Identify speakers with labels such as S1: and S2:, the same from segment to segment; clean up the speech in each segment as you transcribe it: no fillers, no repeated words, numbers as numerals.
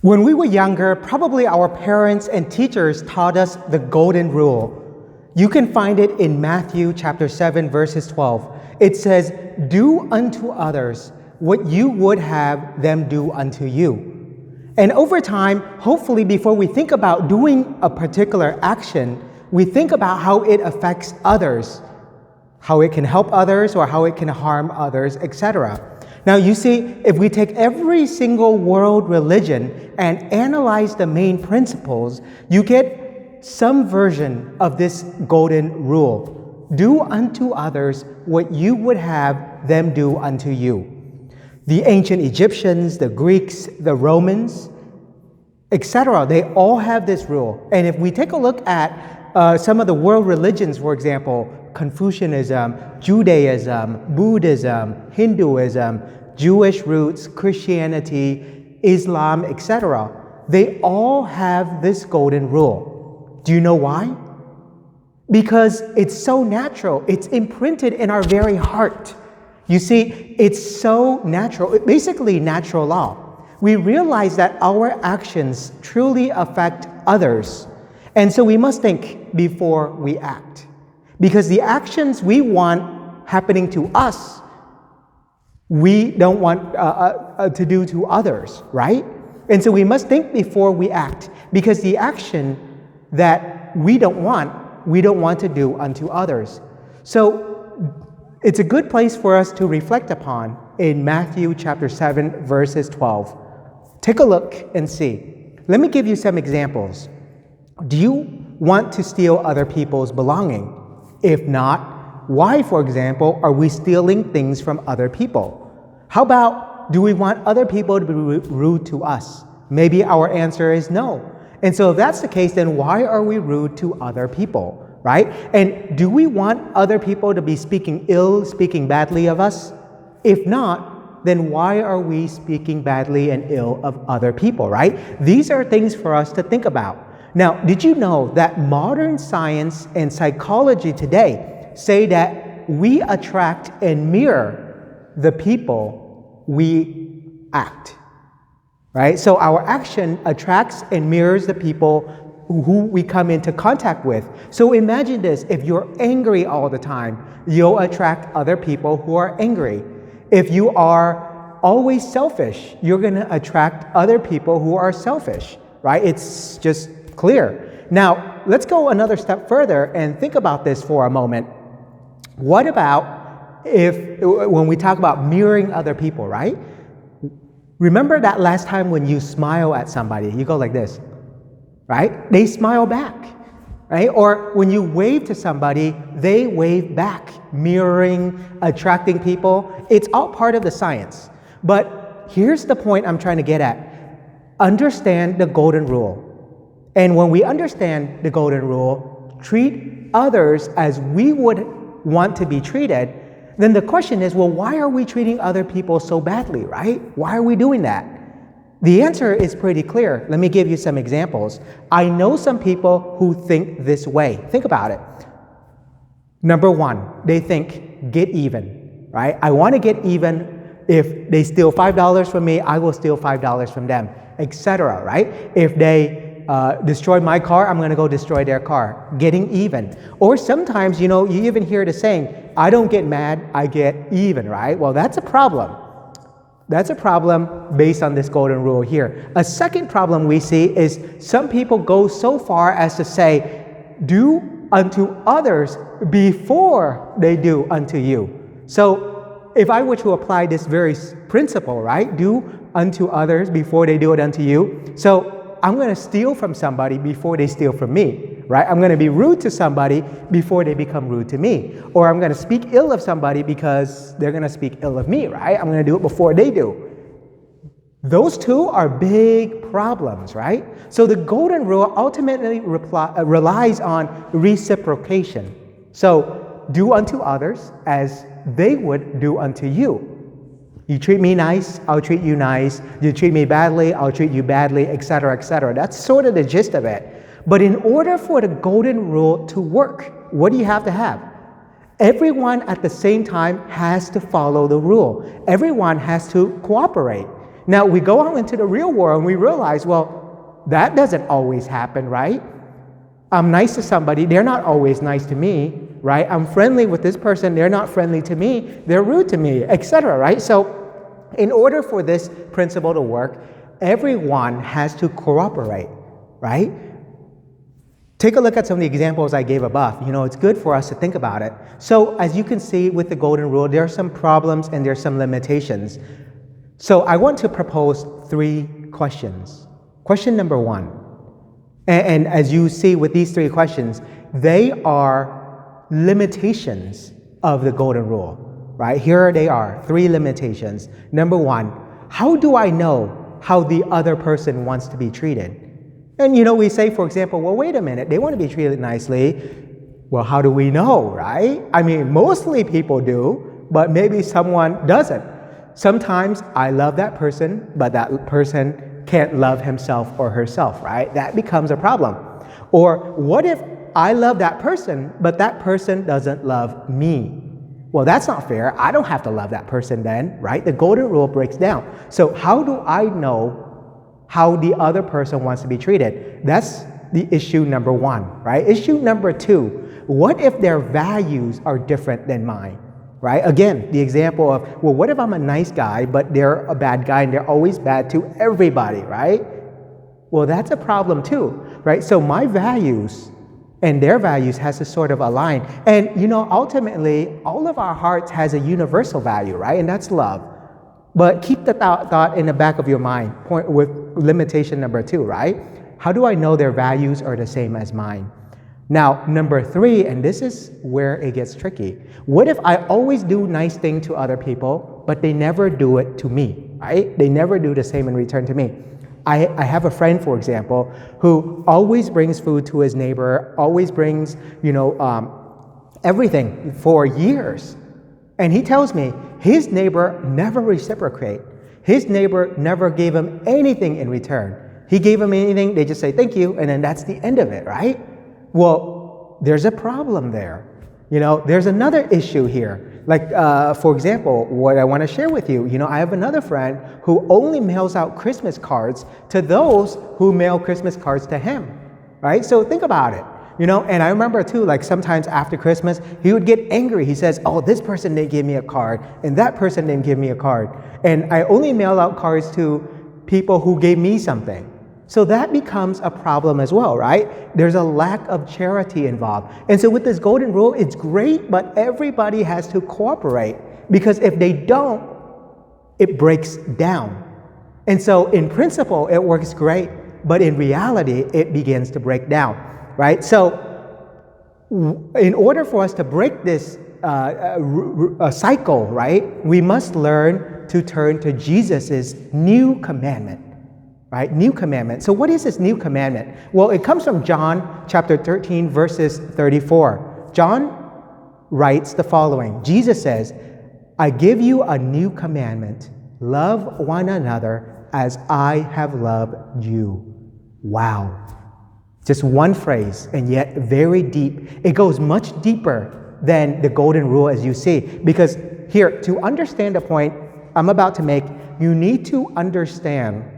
S1: When we were younger, probably our parents and teachers taught us the golden rule. You can find it in Matthew chapter 7, verses 12. It says, "Do unto others what you would have them do unto you." And over time, hopefully before we think about doing a particular action, we think about how it affects others, how it can help others or how it can harm others, etc. Now you see, if we take every single world religion and analyze the main principles, you get some version of this golden rule. Do unto others what you would have them do unto you. The ancient Egyptians, the Greeks, the Romans, etc., they all have this rule. And if we take a look at some of the world religions, for example, Confucianism, Judaism, Buddhism, Hinduism, Jewish roots, Christianity, Islam, etc., they all have this golden rule. Do you know why? Because it's so natural. It's imprinted in our very heart. You see, it's so natural, basically natural law. We realize that our actions truly affect others. And so we must think before we act. Because the actions we want happening to us, we don't want to do to others, right? And so we must think before we act. Because the action that we don't want to do unto others. So it's a good place for us to reflect upon in Matthew chapter 7, verses 12. Take a look and see. Let me give you some examples. Do you want to steal other people's belonging? If not, why, for example, are we stealing things from other people? How about, do we want other people to be rude to us? Maybe our answer is no. And so if that's the case, then why are we rude to other people, right? And do we want other people to be speaking badly of us? If not, then why are we speaking badly and ill of other people, right? These are things for us to think about. Now, did you know that modern science and psychology today say that we attract and mirror the people we act, right? So our action attracts and mirrors the people who we come into contact with. So imagine this, if you're angry all the time, you'll attract other people who are angry. If you are always selfish, you're going to attract other people who are selfish, right? It's just clear. Now, let's go another step further and think about this for a moment. What about when we talk about mirroring other people, right? Remember that last time when you smile at somebody, you go like this, right? They smile back, right? Or when you wave to somebody, they wave back, mirroring, attracting people. It's all part of the science. But here's the point I'm trying to get at. Understand the golden rule. And when we understand the golden rule, treat others as we would want to be treated, then the question is, well, why are we treating other people so badly, right? Why are we doing that? The answer is pretty clear. Let me give you some examples. I know some people who think this way. Think about it. Number one, they think, get even, right? I want to get even. If they steal $5 from me, I will steal $5 from them, etc., right? If they destroy my car, I'm going to go destroy their car. Getting even. Or sometimes, you even hear the saying, I don't get mad, I get even, right? Well, that's a problem. That's a problem based on this golden rule here. A second problem we see is some people go so far as to say, do unto others before they do unto you. So if I were to apply this very principle, right? Do unto others before they do it unto you. So I'm going to steal from somebody before they steal from me, right? I'm going to be rude to somebody before they become rude to me. Or I'm going to speak ill of somebody because they're going to speak ill of me, right? I'm going to do it before they do. Those two are big problems, right? So the golden rule ultimately relies on reciprocation. So do unto others as they would do unto you. You treat me nice, I'll treat you nice. You treat me badly, I'll treat you badly, etc., etc. That's sort of the gist of it. But in order for the golden rule to work, what do you have to have? Everyone at the same time has to follow the rule. Everyone has to cooperate. Now, we go out into the real world and we realize, well, that doesn't always happen, right? I'm nice to somebody, they're not always nice to me, right? I'm friendly with this person, they're not friendly to me, they're rude to me, etc., right? So in order for this principle to work, everyone has to cooperate, right? Take a look at some of the examples I gave above. It's good for us to think about it. So as you can see with the golden rule, there are some problems and there are some limitations. So I want to propose 3 questions. Question number 1. And as you see with these 3 questions, they are limitations of the golden rule, right? Here they are, 3 limitations. Number 1, how do I know how the other person wants to be treated? And we say, for example, well, wait a minute, they want to be treated nicely. Well, how do we know, right? I mean, mostly people do, but maybe someone doesn't. Sometimes I love that person, but that person can't love himself or herself, right? That becomes a problem. Or what if I love that person, but that person doesn't love me? Well, that's not fair. I don't have to love that person then, right? The golden rule breaks down. So how do I know how the other person wants to be treated? That's the issue number 1, right? Issue number 2, what if their values are different than mine? Right? Again, the example of, well, what if I'm a nice guy, but they're a bad guy and they're always bad to everybody, right? Well, that's a problem too, right? So my values and their values has to sort of align. And, ultimately, all of our hearts has a universal value, right? And that's love. But keep the thought in the back of your mind, point with limitation number 2, right? How do I know their values are the same as mine? Now, number 3, and this is where it gets tricky. What if I always do nice things to other people, but they never do it to me, right? They never do the same in return to me. I have a friend, for example, who always brings food to his neighbor, always brings, everything for years. And he tells me his neighbor never reciprocate. His neighbor never gave him anything in return. He gave him anything, they just say thank you, and then that's the end of it, right? Well, there's a problem there. There's another issue here. Like, for example, what I want to share with you, I have another friend who only mails out Christmas cards to those who mail Christmas cards to him, right? So think about it, and I remember too, like sometimes after Christmas, he would get angry. He says, oh, this person didn't give me a card, and that person didn't give me a card. And I only mail out cards to people who gave me something. So that becomes a problem as well, right? There's a lack of charity involved. And so with this golden rule, it's great, but everybody has to cooperate, because if they don't, it breaks down. And so in principle, it works great, but in reality, it begins to break down, right? So in order for us to break this cycle, right, we must learn to turn to Jesus's new commandment. Right? New commandment. So what is this new commandment? Well, it comes from John chapter 13, verses 34. John writes the following. Jesus says, I give you a new commandment. Love one another as I have loved you. Wow. Just one phrase, and yet very deep. It goes much deeper than the golden rule, as you see. Because here, to understand the point I'm about to make, you need to understand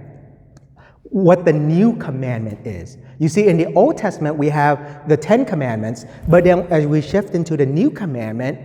S1: what the new commandment is. You see, in the Old Testament, we have the 10 commandments, but then as we shift into the new commandment,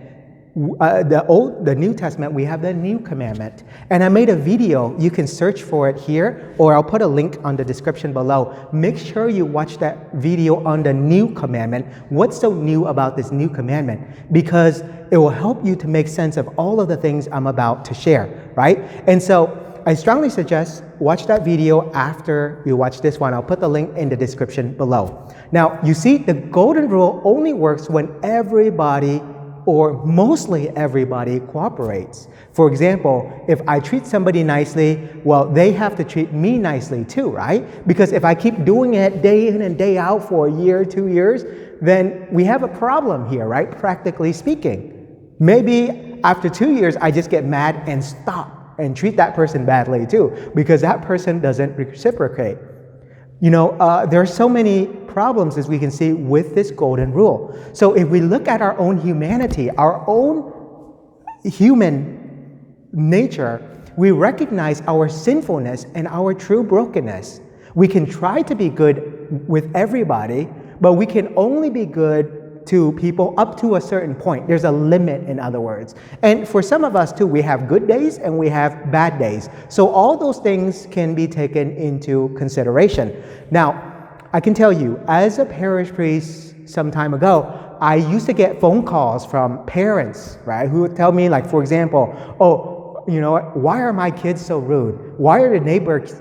S1: the New Testament, we have the new commandment. And I made a video. You can search for it here, or I'll put a link on the description below. Make sure you watch that video on the new commandment. What's so new about this new commandment? Because it will help you to make sense of all of the things I'm about to share, right? And so I strongly suggest watch that video after you watch this one. I'll put the link in the description below. Now, you see, the golden rule only works when everybody, or mostly everybody, cooperates. For example, if I treat somebody nicely, well, they have to treat me nicely too, right? Because if I keep doing it day in and day out for a year, 2 years, then we have a problem here, right? Practically speaking. Maybe after 2 years, I just get mad and stop and treat that person badly too, because that person doesn't reciprocate. There are so many problems, as we can see, with this golden rule. So if we look at our own humanity, our own human nature, We recognize our sinfulness and our true brokenness. We can try to be good with everybody, but we can only be good to people up to a certain point. There's a limit, in other words. And for some of us too, we have good days and we have bad days. So all those things can be taken into consideration. Now, I can tell you, as a parish priest some time ago, I used to get phone calls from parents, right, who would tell me, like, for example, oh, you know what, why are my kids so rude? Why are the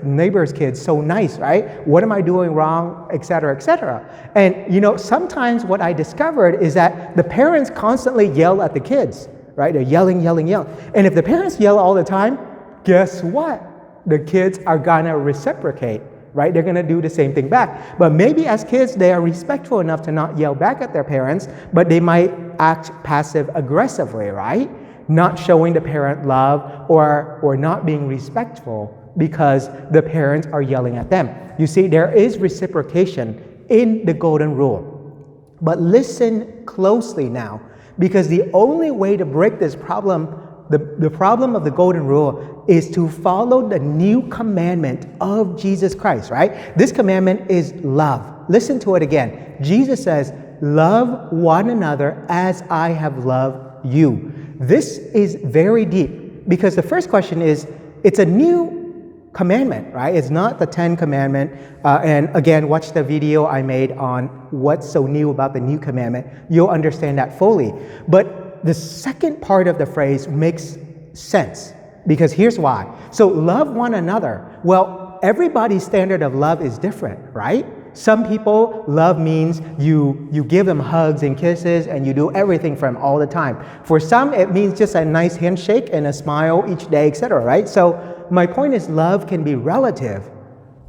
S1: neighbors' kids so nice, right? What am I doing wrong, et cetera, et cetera? And, you know, sometimes what I discovered is that the parents constantly yell at the kids, right? They're yelling. And if the parents yell all the time, guess what? The kids are gonna reciprocate, right? They're gonna do the same thing back. But maybe as kids, they are respectful enough to not yell back at their parents, but they might act passive-aggressively, right? Not showing the parent love or not being respectful because the parents are yelling at them. You see, there is reciprocation in the golden rule. But listen closely now, because the only way to break this problem, the problem of the golden rule, is to follow the new commandment of Jesus Christ, right? This commandment is love. Listen to it again. Jesus says, love one another as I have loved you. This is very deep, because the first question is, it's a new commandment, right? It's not the 10 commandment. And again, watch the video I made on what's so new about the new commandment. You'll understand that fully. But the second part of the phrase makes sense, because here's why. So love one another. Well, everybody's standard of love is different, right? Some people, love means you give them hugs and kisses and you do everything for them all the time. For some, it means just a nice handshake and a smile each day, etc., right? So my point is, love can be relative.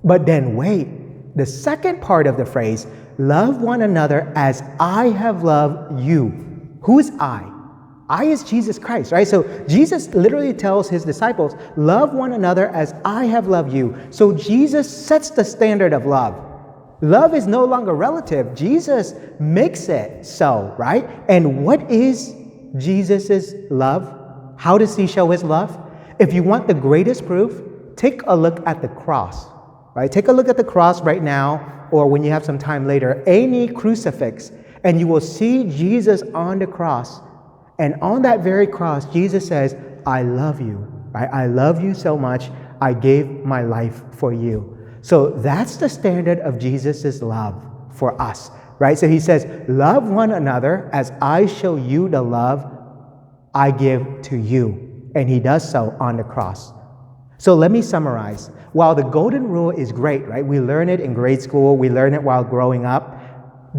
S1: But then wait, the second part of the phrase, love one another as I have loved you. Who is I? I is Jesus Christ, right? So Jesus literally tells his disciples, love one another as I have loved you. So Jesus sets the standard of love. Love is no longer relative. Jesus makes it so, right? And what is Jesus' love? How does he show his love? If you want the greatest proof, take a look at the cross, right? Take a look at the cross right now, or when you have some time later, any crucifix, and you will see Jesus on the cross. And on that very cross, Jesus says, I love you, right? I love you so much, I gave my life for you. So that's the standard of Jesus' love for us, right? So he says, love one another as I show you the love I give to you. And he does so on the cross. So let me summarize. While the golden rule is great, right? We learn it in grade school. We learn it while growing up.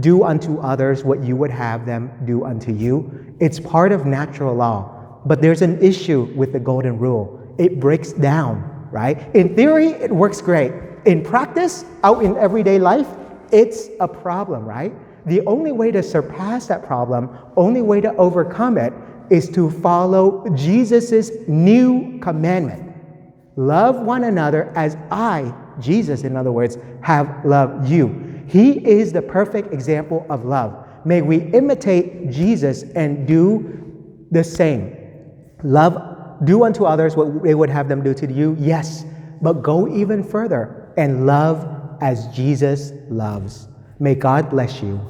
S1: Do unto others what you would have them do unto you. It's part of natural law. But there's an issue with the golden rule. It breaks down, right? In theory, it works great. In practice, out in everyday life, it's a problem, right? The only way to surpass that problem, only way to overcome it, is to follow Jesus' new commandment. Love one another as I, Jesus in other words, have loved you. He is the perfect example of love. May we imitate Jesus and do the same. Do unto others what they would have them do to you, yes, but go even further and love as Jesus loves. May God bless you.